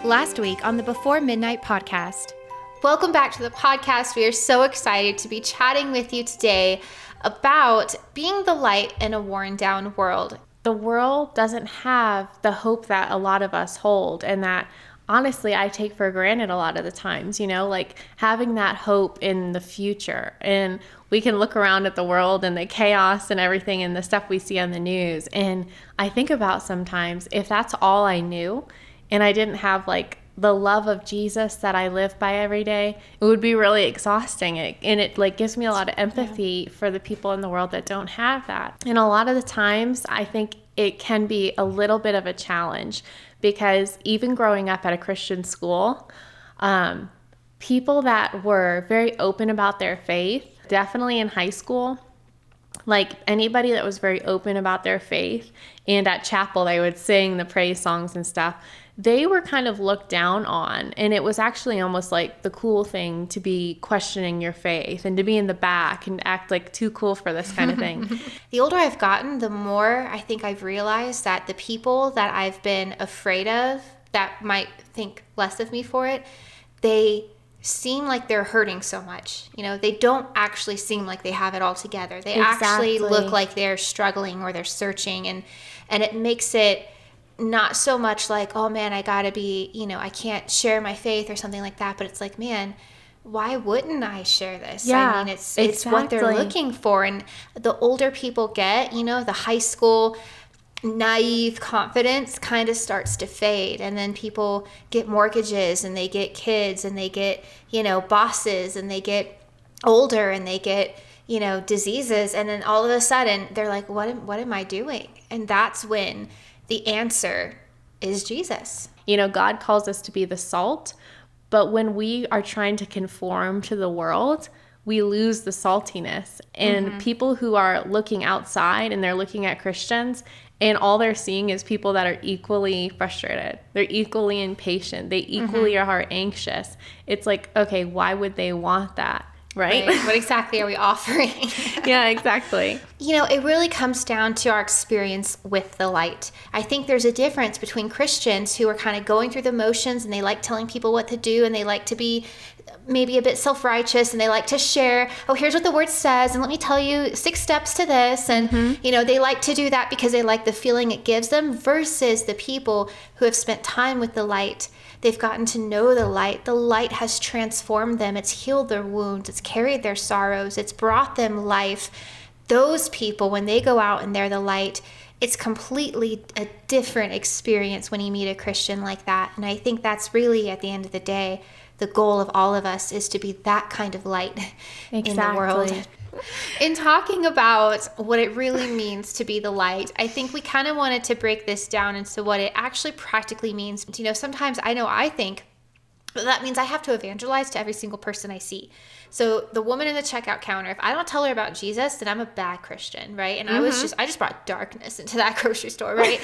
last week on the Before Midnight podcast. Welcome back to the podcast. We are so excited to be chatting with you today about being the light in a worn down world. The world doesn't have the hope that a lot of us hold, and that honestly I take for granted a lot of the times, like having that hope in the future. And we can look around at the world and the chaos and everything and the stuff we see on the news, and I think about sometimes if that's all I knew and I didn't have like the love of Jesus that I live by every day, it would be really exhausting. And it like gives me a lot of empathy for the people in the world that don't have that. And a lot of the times I think it can be a little bit of a challenge, because even growing up at a Christian school, people that were very open about their faith, definitely in high school, like anybody that was very open about their faith, and at chapel they would sing the praise songs and stuff, they were kind of looked down on. And it was actually almost like the cool thing to be questioning your faith and to be in the back and act like too cool for this kind of thing. The older I've gotten, the more I think I've realized that the people that I've been afraid of that might think less of me for it, they seem like they're hurting so much. They don't actually seem like they have it all together. They actually look like they're struggling or they're searching, and it makes it not so much like, oh man, I gotta be, I can't share my faith or something like that, but it's like, man, why wouldn't I share this? Yeah, I mean, it's what they're looking for. And the older people get, the high school naive confidence kind of starts to fade, and then people get mortgages and they get kids and they get, bosses, and they get older and they get, diseases, and then all of a sudden they're like, what am I doing? And that's when the answer is Jesus. God calls us to be the salt, but when we are trying to conform to the world, we lose the saltiness. And people who are looking outside and they're looking at Christians, and all they're seeing is people that are equally frustrated. They're equally impatient. They equally are anxious. It's like, okay, why would they want that? Right? What exactly are we offering? Yeah, exactly. It really comes down to our experience with the light. I think there's a difference between Christians who are kind of going through the motions and they like telling people what to do, and they like to be maybe a bit self-righteous, and they like to share, oh, here's what the word says, and let me tell you 6 steps to this. And, they like to do that because they like the feeling it gives them, versus the people who have spent time with the light. They've gotten to know the light. The light has transformed them. It's healed their wounds. It's carried their sorrows. It's brought them life. Those people, when they go out and they're the light, it's completely a different experience when you meet a Christian like that. And I think that's really, at the end of the day, the goal of all of us is to be that kind of light in the world. In talking about what it really means to be the light, I think we kind of wanted to break this down into what it actually practically means. Sometimes I think that means I have to evangelize to every single person I see. So the woman in the checkout counter, if I don't tell her about Jesus, then I'm a bad Christian, right? And I just brought darkness into that grocery store, right?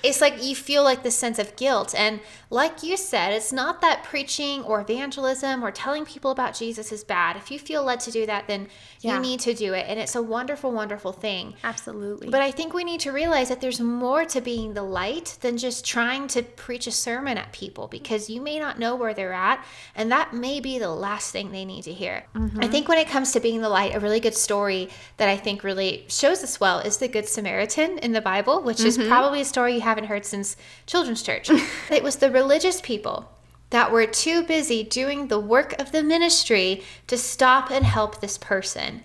It's like you feel like this sense of guilt. And like you said, it's not that preaching or evangelism or telling people about Jesus is bad. If you feel led to do that, then you need to do it. And it's a wonderful, wonderful thing. Absolutely. But I think we need to realize that there's more to being the light than just trying to preach a sermon at people, because you may not know where they're at, and that may be the last thing they need to hear. I think when it comes to being the light, a really good story that I think really shows this well is the Good Samaritan in the Bible, which is probably a story you haven't heard since children's church. It was the religious people that were too busy doing the work of the ministry to stop and help this person.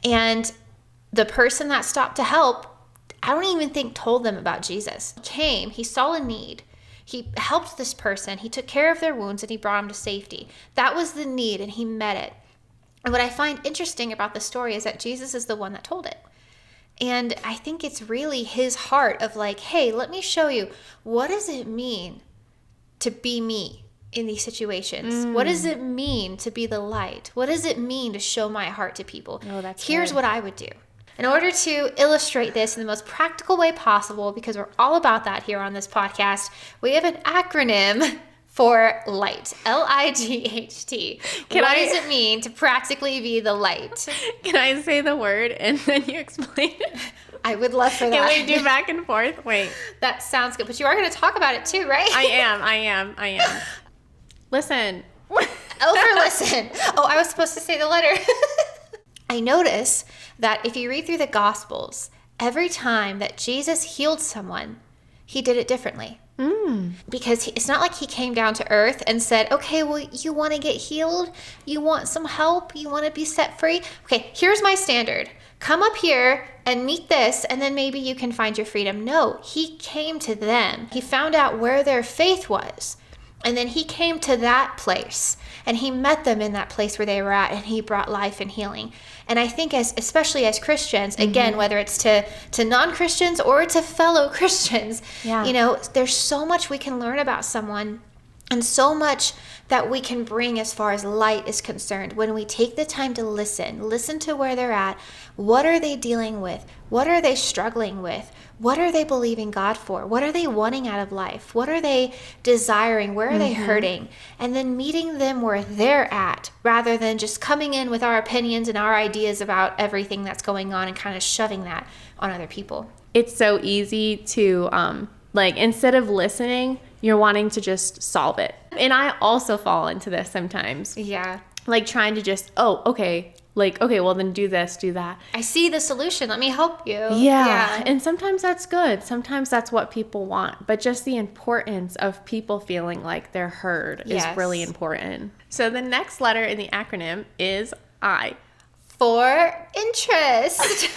And the person that stopped to help, I don't even think told them about Jesus. He came, he saw a need. He helped this person. He took care of their wounds, and he brought them to safety. That was the need, and he met it. And what I find interesting about the story is that Jesus is the one that told it. And I think it's really his heart of like, hey, let me show you, what does it mean to be me in these situations? What does it mean to be the light? What does it mean to show my heart to people? Here's what I would do. In order to illustrate this in the most practical way possible, because we're all about that here on this podcast, we have an acronym for light. L-I-G-H-T. What does it mean to practically be the light? Can I say the word and then you explain it? I would love for that. Can we do back and forth? Wait. That sounds good. But you are going to talk about it too, right? I am. Listen. Listen. Oh, I was supposed to say the letter. I notice that if you read through the Gospels, every time that Jesus healed someone, he did it differently. Because it's not like he came down to earth and said, okay, well, you want to get healed? You want some help? You want to be set free? Okay, here's my standard. Come up here and meet this, and then maybe you can find your freedom. No, he came to them. He found out where their faith was. And then he came to that place and he met them in that place where they were at, and he brought life and healing. And I think especially as Christians, again, whether it's to non-Christians or to fellow Christians, there's so much we can learn about someone and so much that we can bring as far as light is concerned when we take the time to listen to where they're at. What are they dealing with? What are they struggling with? What are they believing God for? What are they wanting out of life? What are they desiring? Where are they hurting? And then meeting them where they're at, rather than just coming in with our opinions and our ideas about everything that's going on and kind of shoving that on other people. It's so easy to, instead of listening, you're wanting to just solve it. And I also fall into this sometimes. Yeah. Like trying to just, okay, well then do this, do that. I see the solution. Let me help you. Yeah. And sometimes that's good. Sometimes that's what people want. But just the importance of people feeling like they're heard is really important. So the next letter in the acronym is I. For interest.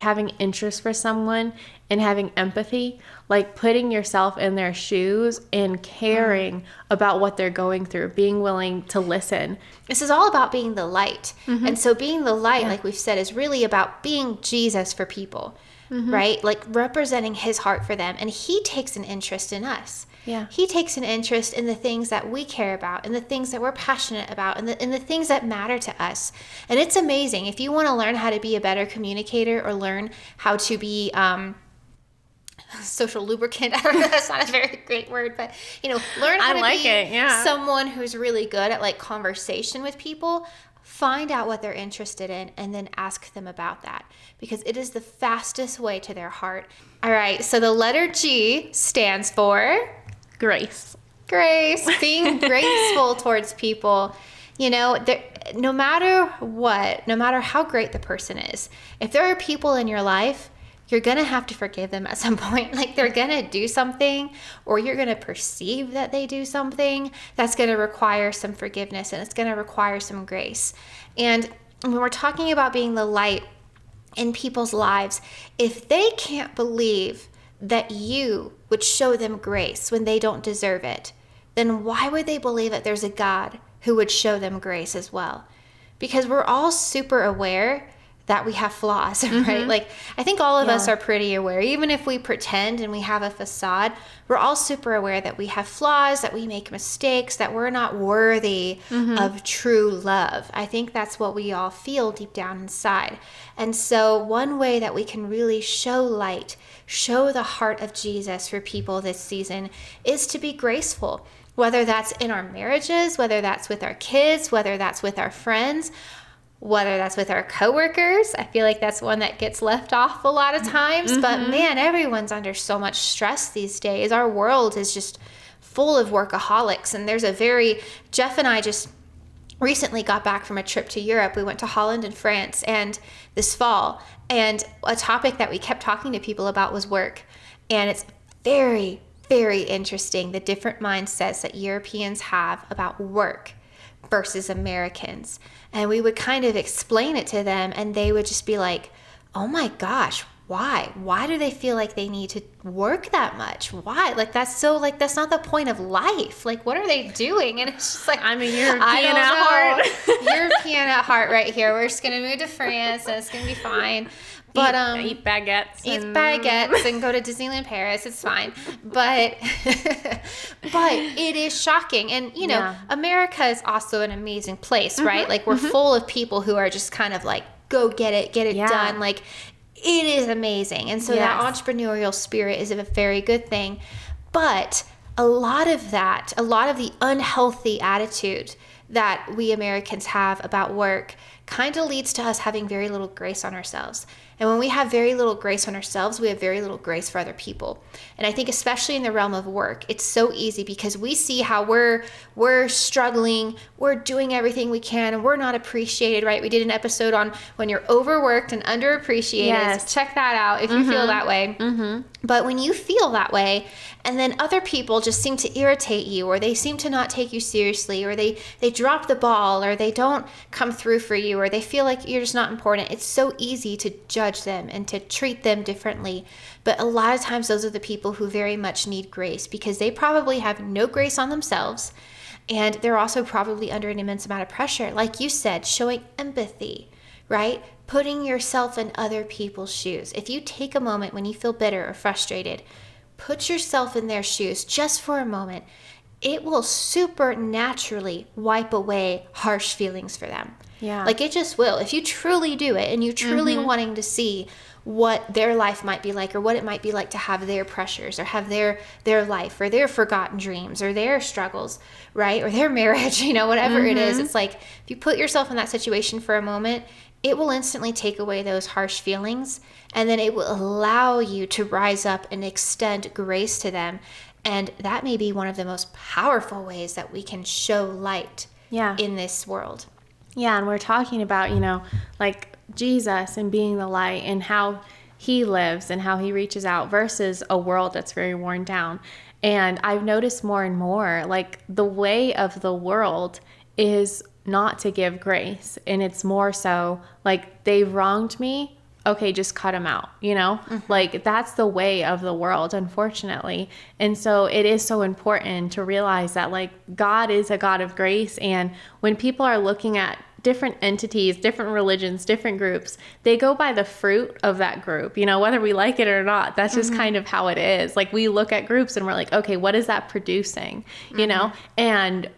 Having interest for someone and having empathy, like putting yourself in their shoes and caring about what they're going through, being willing to listen. This is all about being the light. And so being the light, like we've said, is really about being Jesus for people, right? Like representing his heart for them. And he takes an interest in us. Yeah. He takes an interest in the things that we care about and the things that we're passionate about and the things that matter to us. And it's amazing. If you want to learn how to be a better communicator or learn how to be social lubricant, I don't know, that's not a very great word, but learn how to be someone who's really good at like conversation with people. Find out what they're interested in and then ask them about that, because it is the fastest way to their heart. All right, so the letter G stands for grace. Being graceful towards people. No matter what, no matter how great the person is, if there are people in your life, you're going to have to forgive them at some point. Like they're going to do something, or you're going to perceive that they do something that's going to require some forgiveness, and it's going to require some grace. And when we're talking about being the light in people's lives, if they can't believe that you would show them grace when they don't deserve it, then why would they believe that there's a God who would show them grace as well? Because we're all super aware that we have flaws, right? Like, I think all of us are pretty aware. Even if we pretend and we have a facade, we're all super aware that we have flaws, that we make mistakes, that we're not worthy of true love. I think that's what we all feel deep down inside. And so one way that we can really show light, show the heart of Jesus for people this season, is to be graceful. Whether that's in our marriages, whether that's with our kids, whether that's with our friends, whether that's with our coworkers. I feel like that's one that gets left off a lot of times. But man, everyone's under so much stress these days. Our world is just full of workaholics. And Jeff and I just recently got back from a trip to Europe. We went to Holland and France and this fall. And a topic that we kept talking to people about was work. And it's very, very interesting, the different mindsets that Europeans have about work versus Americans. And we would kind of explain it to them, and they would just be like, oh my gosh, why? Why do they feel like they need to work that much? Why? Like, that's not the point of life. Like, what are they doing? And it's just like, I'm a European at heart. European at heart right here. We're just going to move to France, and it's going to be fine. But eat baguettes. And go to Disneyland Paris. It's fine. But it is shocking. And, America is also an amazing place, right? Like, we're full of people who are just kind of like, go get it done. Like, it is amazing. And so that entrepreneurial spirit is a very good thing. But a lot of the unhealthy attitude that we Americans have about work kind of leads to us having very little grace on ourselves. And when we have very little grace on ourselves, we have very little grace for other people. And I think especially in the realm of work, it's so easy because we see how we're struggling, we're doing everything we can, and we're not appreciated, right? We did an episode on when you're overworked and underappreciated. Yes. Check that out if you feel that way. But when you feel that way, and then other people just seem to irritate you, or they seem to not take you seriously, or they drop the ball, or they don't come through for you, or they feel like you're just not important, it's so easy to judge them and to treat them differently. But a lot of times those are the people who very much need grace, because they probably have no grace on themselves, and they're also probably under an immense amount of pressure. Like you said, showing empathy, right? Putting yourself in other people's shoes. If you take a moment when you feel bitter or frustrated, put yourself in their shoes just for a moment. It will supernaturally wipe away harsh feelings for them. Yeah. Like it just will. If you truly do it and you're truly wanting to see what their life might be like, or what it might be like to have their pressures, or have their life, or their forgotten dreams, or their struggles, right? Or their marriage, whatever it is. It's like if you put yourself in that situation for a moment, it will instantly take away those harsh feelings, and then it will allow you to rise up and extend grace to them. And that may be one of the most powerful ways that we can show light in this world. Yeah, and we're talking about, like Jesus and being the light and how he lives and how he reaches out versus a world that's very worn down. And I've noticed more and more, like the way of the world is not to give grace. And it's more so like they've wronged me. Okay, just cut them out, Like that's the way of the world, unfortunately. And so it is so important to realize that like God is a God of grace. And when people are looking at different entities, different religions, different groups, they go by the fruit of that group, whether we like it or not. That's just kind of how it is. Like we look at groups and we're like, okay, what is that producing, And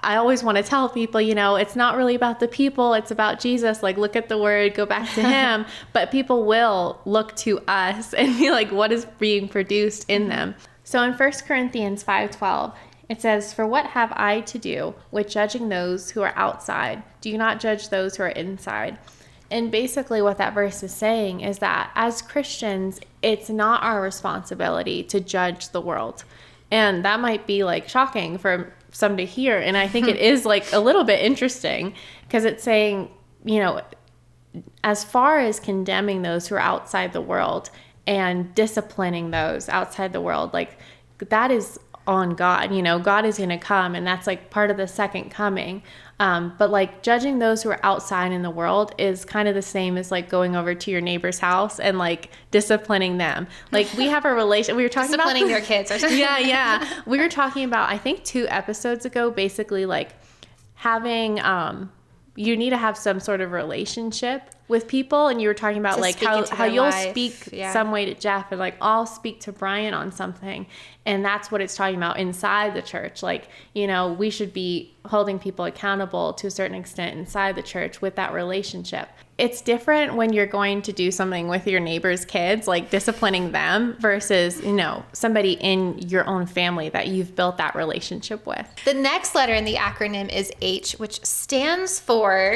I always want to tell people, it's not really about the people, it's about Jesus. Like, look at the word, go back to him. But people will look to us and be like, what is being produced in them? So in 1 Corinthians 5:12, it says, "For what have I to do with judging those who are outside? Do you not judge those who are inside?" And basically what that verse is saying is that as Christians, it's not our responsibility to judge the world. And that might be like shocking for some to hear. And I think it is like a little bit interesting because it's saying, as far as condemning those who are outside the world and disciplining those outside the world, like that is on God. God is going to come, and that's like part of the second coming. But like judging those who are outside in the world is kind of the same as like going over to your neighbor's house and like disciplining them. Like we have a relation. We were talking about disciplining their kids or something. Yeah. We were talking about, I think 2 episodes ago, basically like having, you need to have some sort of relationship with people, and you were talking about like how you'll speak some way to Jeff, and like I'll speak to Brian on something, and that's what it's talking about inside the church. Like we should be holding people accountable to a certain extent inside the church with that relationship. It's different when you're going to do something with your neighbor's kids, like disciplining them, versus somebody in your own family that you've built that relationship with. The next letter in the acronym is H, which stands for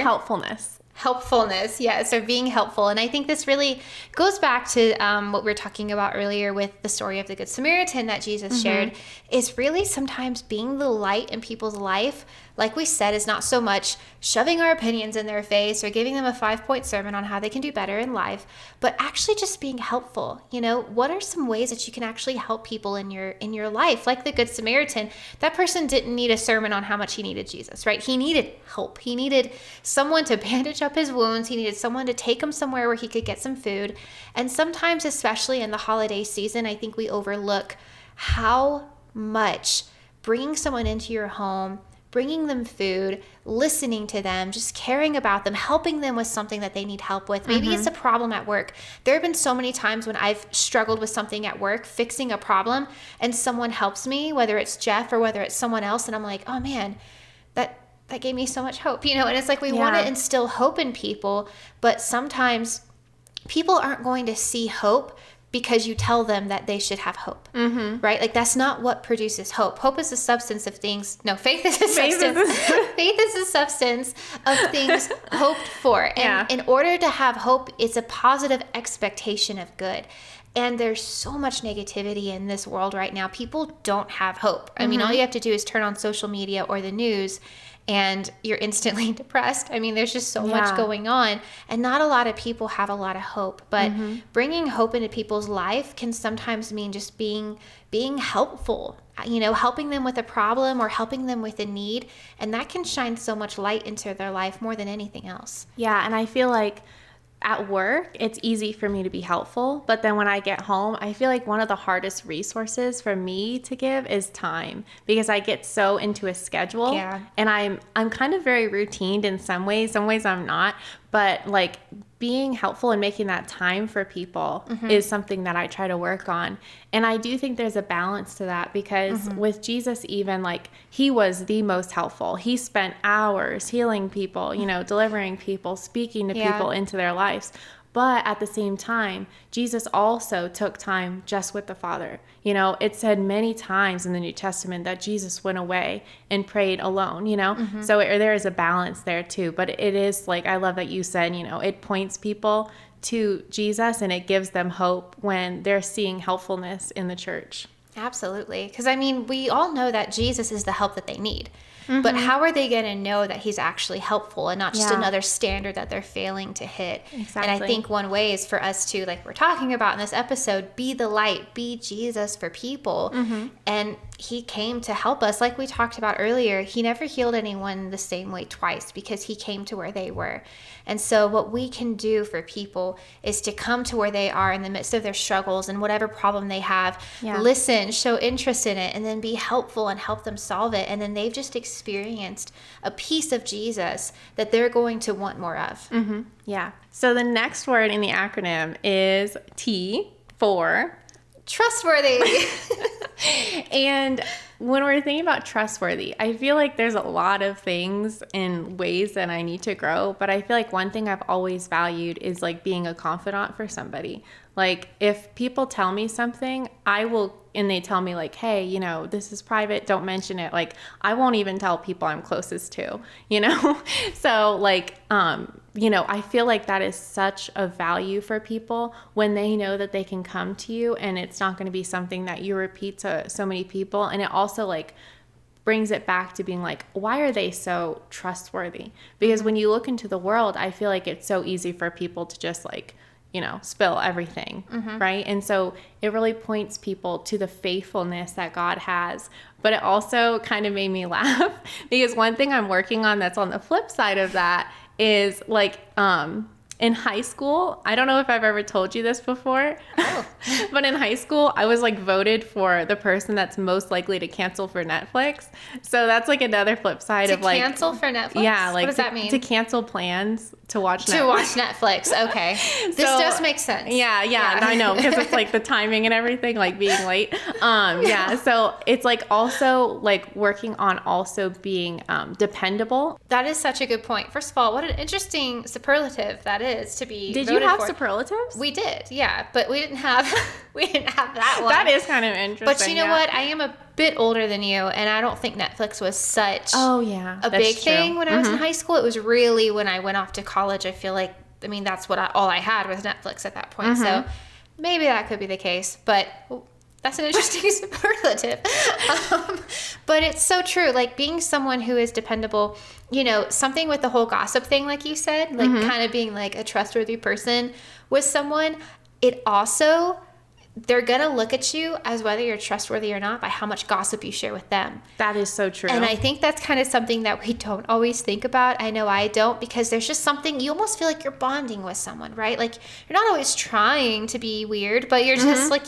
Helpfulness, yes, or being helpful. And I think this really goes back to what we were talking about earlier with the story of the Good Samaritan that Jesus shared, is really sometimes being the light in people's life. Like we said, is not so much shoving our opinions in their face or giving them a 5-point sermon on how they can do better in life, but actually just being helpful. What are some ways that you can actually help people in your life? Like the Good Samaritan, that person didn't need a sermon on how much he needed Jesus, right? He needed help. He needed someone to bandage up his wounds. He needed someone to take him somewhere where he could get some food. And sometimes, especially in the holiday season, I think we overlook how much bringing someone into your home, bringing them food, listening to them, just caring about them, helping them with something that they need help with. Maybe it's a problem at work. There have been so many times when I've struggled with something at work, fixing a problem, and someone helps me, whether it's Jeff or whether it's someone else, and I'm like, oh man, that gave me so much hope, and it's like we want to instill hope in people, but sometimes people aren't going to see hope because you tell them that they should have hope, right? Like that's not what produces hope. Hope is the substance of things. No, faith is a substance. Faith is the substance of things hoped for. And in order to have hope, it's a positive expectation of good. And there's so much negativity in this world right now. People don't have hope. I mean, all you have to do is turn on social media or the news and you're instantly depressed. I mean, there's just so much going on, and not a lot of people have a lot of hope. But bringing hope into people's life can sometimes mean just being helpful, helping them with a problem or helping them with a need. And that can shine so much light into their life more than anything else. Yeah, and I feel like at work, it's easy for me to be helpful, but then when I get home, I feel like one of the hardest resources for me to give is time, because I get so into a schedule, and I'm kind of very routined in some ways I'm not, but like being helpful and making that time for people is something that I try to work on. And I do think there's a balance to that, because with Jesus, even like he was the most helpful. He spent hours healing people, delivering people, speaking to people into their lives. But at the same time, Jesus also took time just with the Father. It said many times in the New Testament that Jesus went away and prayed alone, So there is a balance there too. But it is like, I love that you said, it points people to Jesus and it gives them hope when they're seeing helpfulness in the church. Absolutely. Because I mean, we all know that Jesus is the help that they need. But how are they going to know that he's actually helpful and not just another standard that they're failing to hit? Exactly. And I think one way is for us to, like we're talking about in this episode, be the light, be Jesus for people. And he came to help us. Like we talked about earlier, he never healed anyone the same way twice, because he came to where they were. And so what we can do for people is to come to where they are in the midst of their struggles and whatever problem they have, listen, show interest in it, and then be helpful and help them solve it. And then they've just experienced a piece of Jesus that they're going to want more of. Yeah. So the next word in the acronym is T for trustworthy. And when we're thinking about trustworthy, I feel like there's a lot of things and ways that I need to grow, but I feel like one thing I've always valued is like being a confidant for somebody. Like if people tell me something, I will, and they tell me like, hey, this is private, don't mention it. Like I won't even tell people I'm closest to, So like, I feel like that is such a value for people when they know that they can come to you and it's not going to be something that you repeat to so many people. And it also like brings it back to being like, why are they so trustworthy? Because when you look into the world, I feel like it's so easy for people to just like, spill everything, right? And so it really points people to the faithfulness that God has. But it also kind of made me laugh because one thing I'm working on that's on the flip side of that is like in high school, I don't know if I've ever told you this before, but in high school, I was like voted for the person that's most likely to cancel for Netflix. So that's like another flip side of like cancel for Netflix. Yeah, like what does that mean? To cancel plans to watch Netflix. To watch Netflix. Okay, this does make sense. Yeah, I know, because it's like the timing and everything, like being late. So it's like also like working on also being dependable. That is such a good point. First of all, what an interesting superlative that is to be. Did you have superlatives? We did, yeah, but we didn't have that one. That is kind of interesting. But you know what? I am a bit older than you, and I don't think Netflix was such a big thing when I was in high school. It was really when I went off to college. I feel like, that's what all I had was Netflix at that point. So maybe that could be the case, but that's an interesting superlative. But it's so true. Like being someone who is dependable, something with the whole gossip thing, like you said, like kind of being like a trustworthy person with someone. It also, they're going to look at you as whether you're trustworthy or not by how much gossip you share with them. That is so true. And I think that's kind of something that we don't always think about. I know I don't, because there's just something, you almost feel like you're bonding with someone, right? Like you're not always trying to be weird, but you're just like,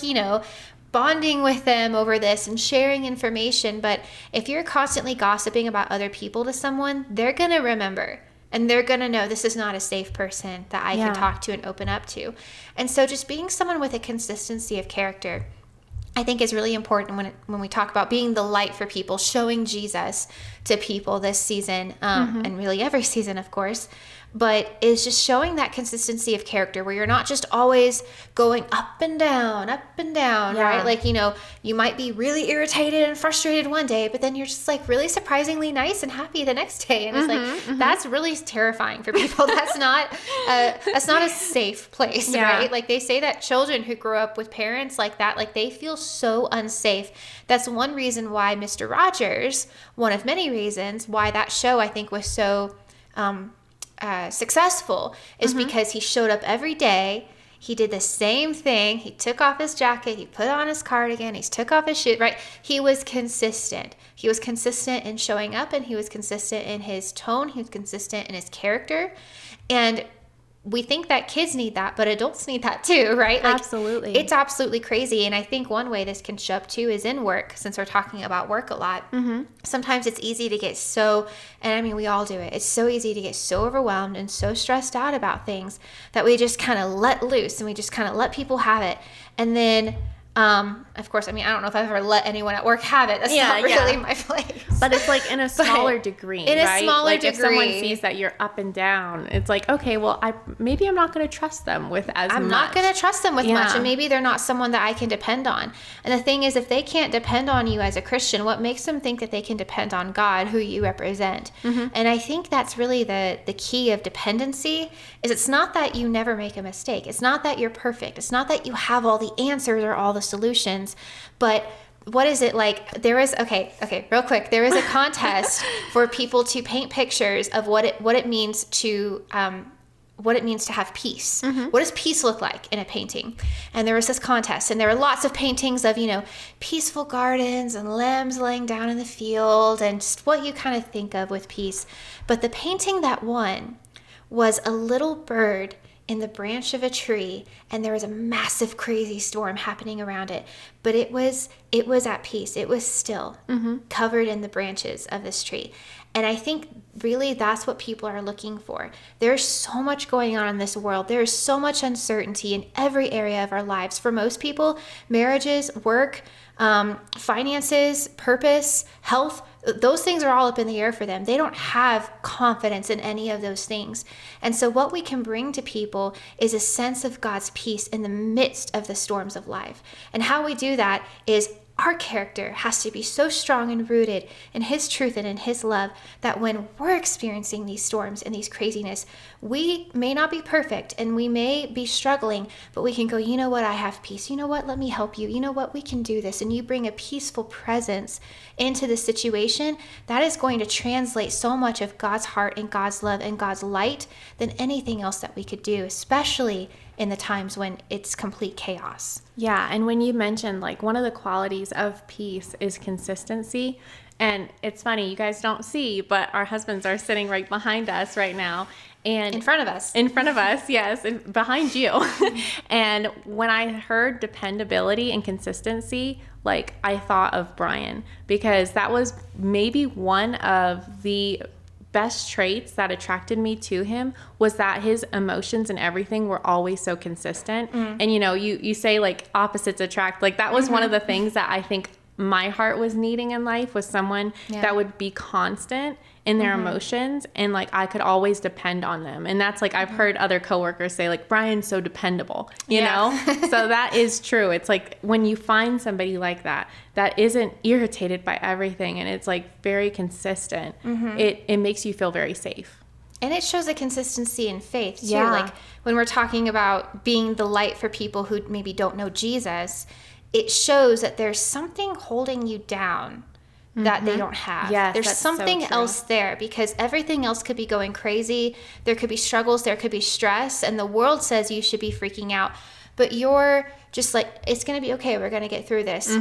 bonding with them over this and sharing information. But if you're constantly gossiping about other people to someone, they're going to remember. And they're going to know this is not a safe person that I can talk to and open up to. And so just being someone with a consistency of character, I think is really important when we talk about being the light for people, showing Jesus to people this season, and really every season, of course. but is just showing that consistency of character where you're not just always going up and down, right? Like, you might be really irritated and frustrated one day, but then you're just like really surprisingly nice and happy the next day. And it's that's really terrifying for people. That's not a safe place, right? Like, they say that children who grow up with parents like that, like, they feel so unsafe. That's one reason why Mr. Rogers, one of many reasons why that show I think was so successful, is because he showed up every day. He did the same thing. He took off his jacket. He put on his cardigan. He took off his shoe, right? He was consistent. He was consistent in showing up, and he was consistent in his tone. He was consistent in his character. And we think that kids need that, but adults need that too, right? Like, absolutely. It's absolutely crazy. And I think one way this can show up too is in work, since we're talking about work a lot. Sometimes it's easy to get and I mean, we all do it. It's so easy to get so overwhelmed and so stressed out about things that we just kind of let loose and we just kind of let people have it. And then, of course, I mean, I don't know if I've ever let anyone at work have it. That's not really my place. But it's like in a smaller degree, in right? a smaller like degree. If someone sees that you're up and down, it's like, okay, well, maybe I'm not going to trust them with as much. I'm not going to trust them with much, and maybe they're not someone that I can depend on. And the thing is, if they can't depend on you as a Christian, what makes them think that they can depend on God, who you represent? And I think that's really the key of dependency. Is it's not that you never make a mistake. It's not that you're perfect. It's not that you have all the answers or all the solutions. But what is it like? There is, real quick. There is a contest for people to paint pictures of what it means to have peace. What does peace look like in a painting? And there was this contest, and there were lots of paintings of, peaceful gardens and lambs laying down in the field and just what you kind of think of with peace. But the painting that won was a little bird in the branch of a tree, and there was a massive crazy storm happening around it, but it was at peace. It was still, covered in the branches of this tree. And I think really that's what people are looking for. There's so much going on in this world. There's so much uncertainty in every area of our lives. For most people, marriages, work, finances, purpose, health, those things are all up in the air for them. They don't have confidence in any of those things. And so what we can bring to people is a sense of God's peace in the midst of the storms of life. And how we do that is our character has to be so strong and rooted in His truth and in His love that when we're experiencing these storms and these craziness, we may not be perfect and we may be struggling, but we can go, you know what, I have peace. You know what, let me help you. You know what, we can do this. And you bring a peaceful presence into the situation. That is going to translate so much of God's heart and God's love and God's light than anything else that we could do, especially in the times when it's complete chaos. Yeah, and when you mentioned, like, one of the qualities of peace is consistency. And it's funny, you guys don't see, but our husbands are sitting right behind us right now. And in front of us. In front of us, yes, and behind you. And when I heard dependability and consistency, like, I thought of Brian, because that was maybe one of the best traits that attracted me to him, was that his emotions and everything were always so consistent. And you say, like, opposites attract. Like, that was one of the things that I think my heart was needing in life, was someone that would be constant in their emotions, and like I could always depend on them. And that's like, I've heard other coworkers say, like, Brian's so dependable, you know? So that is true. It's like when you find somebody like that isn't irritated by everything, and it's like very consistent, it makes you feel very safe. And it shows a consistency in faith too. Yeah. Like when we're talking about being the light for people who maybe don't know Jesus, it shows that there's something holding you down that they don't have. Yes, there's that's something so true. else there, because everything else could be going crazy. There could be struggles, there could be stress, and the world says you should be freaking out. But you're just like, it's going to be okay. We're going to get through this.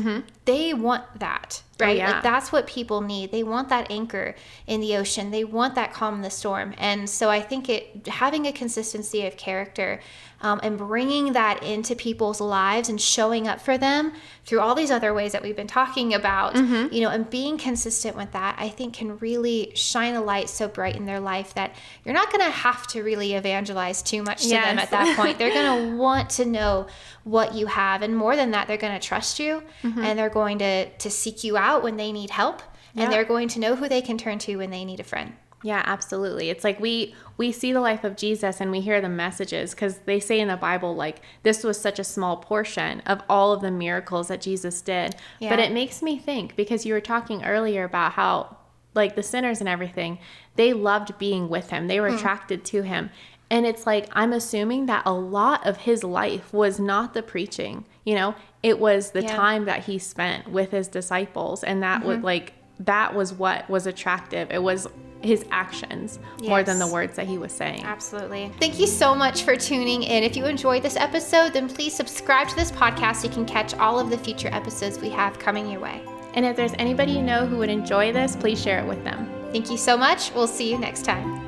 They want that, right? Oh, yeah. Like, that's what people need. They want that anchor in the ocean. They want that calm in the storm. And so I think having a consistency of character and bringing that into people's lives and showing up for them through all these other ways that we've been talking about, and being consistent with that, I think can really shine a light so bright in their life that you're not going to have to really evangelize too much to them at that point. They're going to want to know what you have. And more than that, they're going to trust you, and they're going to seek you out when they need help, and they're going to know who they can turn to when they need a friend. Yeah, absolutely. It's like we see the life of Jesus and we hear the messages, because they say in the Bible, like, this was such a small portion of all of the miracles that Jesus did. Yeah. But it makes me think, because you were talking earlier about how, like, the sinners and everything, they loved being with him. They were attracted to him. And it's like, I'm assuming that a lot of his life was not the preaching, it was the time that he spent with his disciples. And that was like, that was what was attractive. It was his actions more than the words that he was saying. Absolutely. Thank you so much for tuning in. If you enjoyed this episode, then please subscribe to this podcast so you can catch all of the future episodes we have coming your way. And if there's anybody you know who would enjoy this, please share it with them. Thank you so much. We'll see you next time.